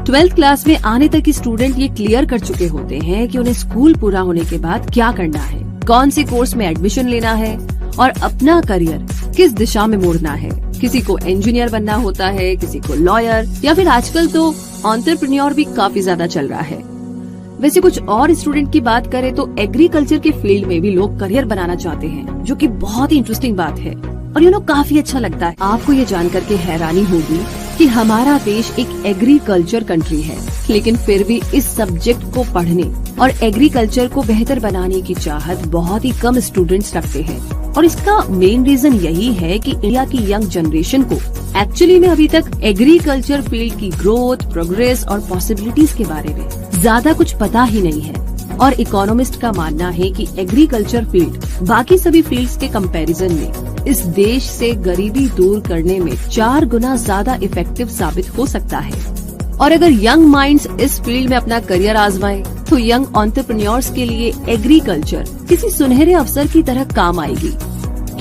12th class में आने तक की स्टूडेंट ये क्लियर कर चुके होते हैं कि उन्हें स्कूल पूरा होने के बाद क्या करना है, कौन से कोर्स में एडमिशन लेना है और अपना करियर किस दिशा में मोड़ना है। किसी को इंजीनियर बनना होता है, किसी को लॉयर, या फिर आजकल तो एंटरप्रेन्योर भी काफी ज्यादा चल रहा है। वैसे कुछ और स्टूडेंट की बात करें तो एग्रीकल्चर के फील्ड में भी लोग करियर बनाना चाहते हैं, जो कि बहुत ही इंटरेस्टिंग बात है और काफी अच्छा लगता है। आपको ये जानकर के हैरानी होगी कि हमारा देश एक एग्रीकल्चर कंट्री है, लेकिन फिर भी इस सब्जेक्ट को पढ़ने और एग्रीकल्चर को बेहतर बनाने की चाहत बहुत ही कम स्टूडेंट्स रखते हैं। और इसका मेन रीजन यही है कि इंडिया की यंग जनरेशन को एक्चुअली में अभी तक एग्रीकल्चर फील्ड की ग्रोथ, प्रोग्रेस और पॉसिबिलिटीज के बारे में ज्यादा कुछ पता ही नहीं है। और इकोनॉमिस्ट का मानना है कि एग्रीकल्चर फील्ड बाकी सभी फील्ड्स के कंपैरिजन में इस देश से गरीबी दूर करने में 4 गुना ज्यादा इफेक्टिव साबित हो सकता है। और अगर यंग माइंड्स इस फील्ड में अपना करियर आजमाएं, तो यंग एंटरप्रेन्योर्स के लिए एग्रीकल्चर किसी सुनहरे अवसर की तरह काम आएगी,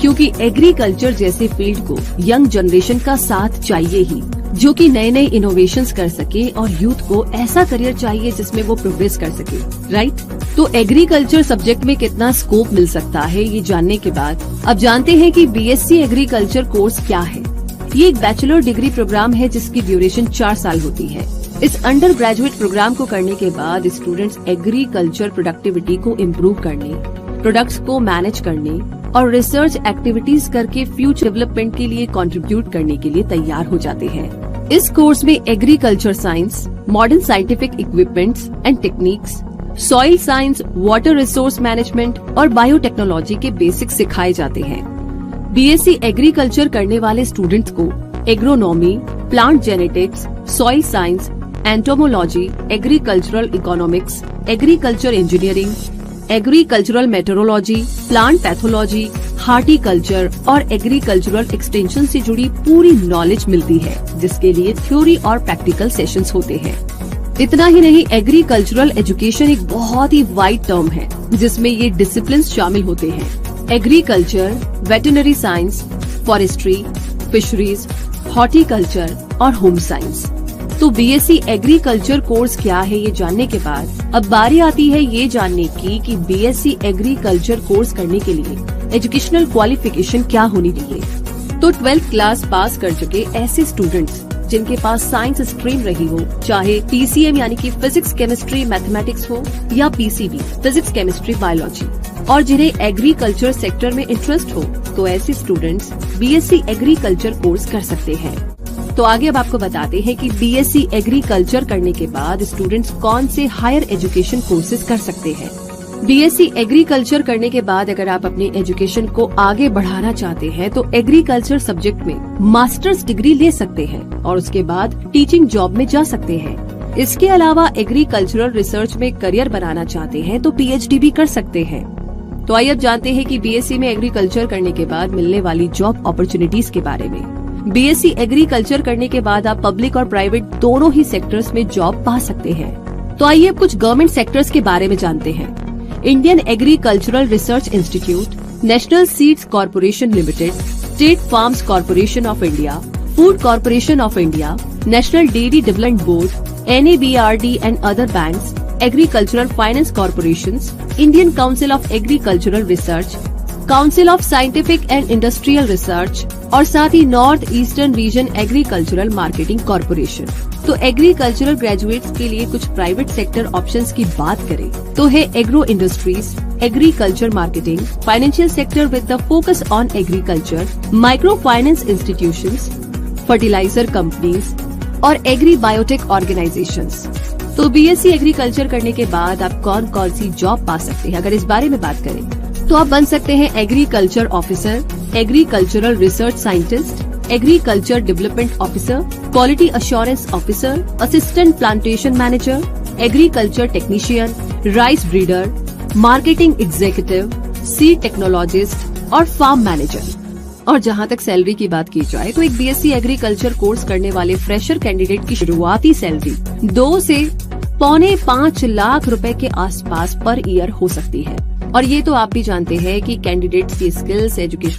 क्योंकि एग्रीकल्चर जैसे फील्ड को यंग जनरेशन का साथ चाहिए ही, जो कि नए नए इनोवेशंस कर सके, और यूथ को ऐसा करियर चाहिए जिसमें वो प्रोग्रेस कर सके, राइट। तो एग्रीकल्चर सब्जेक्ट में कितना स्कोप मिल सकता है, ये जानने के बाद अब जानते हैं कि बीएससी एग्रीकल्चर कोर्स क्या है। ये एक बैचलर डिग्री प्रोग्राम है जिसकी ड्यूरेशन 4 साल होती है। इस अंडर ग्रेजुएट प्रोग्राम को करने के बाद स्टूडेंट्स एग्रीकल्चर प्रोडक्टिविटी को इम्प्रूव करने, प्रोडक्ट्स को मैनेज करने और रिसर्च एक्टिविटीज करके फ्यूचर डेवलपमेंट के लिए कंट्रीब्यूट करने के लिए तैयार हो जाते हैं। इस कोर्स में agriculture science, modern scientific equipments and techniques, soil science, water resource management और बायोटेक्नोलॉजी के बेसिक्स सिखाए जाते हैं। बीएससी एग्रीकल्चर करने वाले स्टूडेंट्स को agronomy, plant genetics, soil science, entomology, agricultural economics, agriculture engineering, agricultural metrology, plant pathology, horticulture और agricultural extension से जुड़ी पूरी नॉलेज मिलती है, जिसके लिए थ्योरी और प्रैक्टिकल सेशंस होते हैं। इतना ही नहीं, एग्रीकल्चरल एजुकेशन एक बहुत ही वाइड टर्म है, जिसमें ये डिसिप्लिन शामिल होते हैं: agriculture, veterinary science, forestry, fisheries, horticulture और होम साइंस। तो बीएससी एग्रीकल्चर कोर्स क्या है, ये जानने के बाद अब बारी आती है ये जानने की कि बीएससी एग्रीकल्चर कोर्स करने के लिए एजुकेशनल क्वालिफिकेशन क्या होनी चाहिए। तो 12th क्लास पास कर चुके ऐसे स्टूडेंट्स जिनके पास साइंस स्ट्रीम रही हो, चाहे पीसीएम यानी कि फिजिक्स, केमिस्ट्री, मैथमेटिक्स हो, या पीसीबी, फिजिक्स, केमिस्ट्री, बायोलॉजी, और जिन्हें एग्रीकल्चर सेक्टर में इंटरेस्ट हो, तो ऐसे स्टूडेंट्स बीएससी एग्रीकल्चर कोर्स कर सकते हैं। तो आगे अब आपको बताते हैं कि बीएससी एग्रीकल्चर करने के बाद स्टूडेंट्स कौन से हायर एजुकेशन कोर्सेज कर सकते हैं। बीएससी एग्रीकल्चर करने के बाद अगर आप अपनी एजुकेशन को आगे बढ़ाना चाहते हैं, तो एग्रीकल्चर सब्जेक्ट में मास्टर्स डिग्री ले सकते हैं और उसके बाद टीचिंग जॉब में जा सकते हैं। इसके अलावा एग्रीकल्चरल रिसर्च में करियर बनाना चाहते हैं तो पीएचडी भी कर सकते हैं। तो आइए अब जानते हैं कि बीएससी में एग्रीकल्चर करने के बाद मिलने वाली जॉब अपॉर्चुनिटीज के बारे में। बीएससी एग्रीकल्चर करने के बाद आप पब्लिक और प्राइवेट दोनों ही सेक्टर्स में जॉब पा सकते हैं। तो आइए अब कुछ गवर्नमेंट सेक्टर्स के बारे में जानते हैं। Indian agricultural research institute, national seeds corporation limited, state farms corporation of India, food corporation of India, national dairy development board, NABRD and other banks, agricultural finance corporations, Indian council of agricultural research, council of scientific and industrial research और साथ ही north eastern region agricultural marketing corporation. तो agricultural graduates के लिए कुछ private sector options की बात करें तो है agro industries, agriculture marketing, financial sector with the focus on agriculture, micro finance institutions, fertiliser companies और एग्री बायोटेक ऑर्गेनाइजेशंस। तो बीएससी एग्रीकल्चर करने के बाद आप कौन कौन सी जॉब पा सकते हैं, अगर इस बारे में बात करें तो आप बन सकते हैं agriculture officer, agricultural research scientist, agriculture development officer, quality assurance officer, assistant plantation manager, agriculture technician, rice breeder, marketing executive, seed technologist और फार्म मैनेजर। और जहां तक सैलरी की बात की जाए तो एक बीएससी एग्रीकल्चर कोर्स करने वाले फ्रेशर कैंडिडेट की शुरुआती सैलरी 2 से पौने 5 लाख रुपए के आसपास पर ईयर हो सकती है। और ये तो आप भी जानते हैं कि कैंडिडेट्स की स्किल्स, एजुकेशन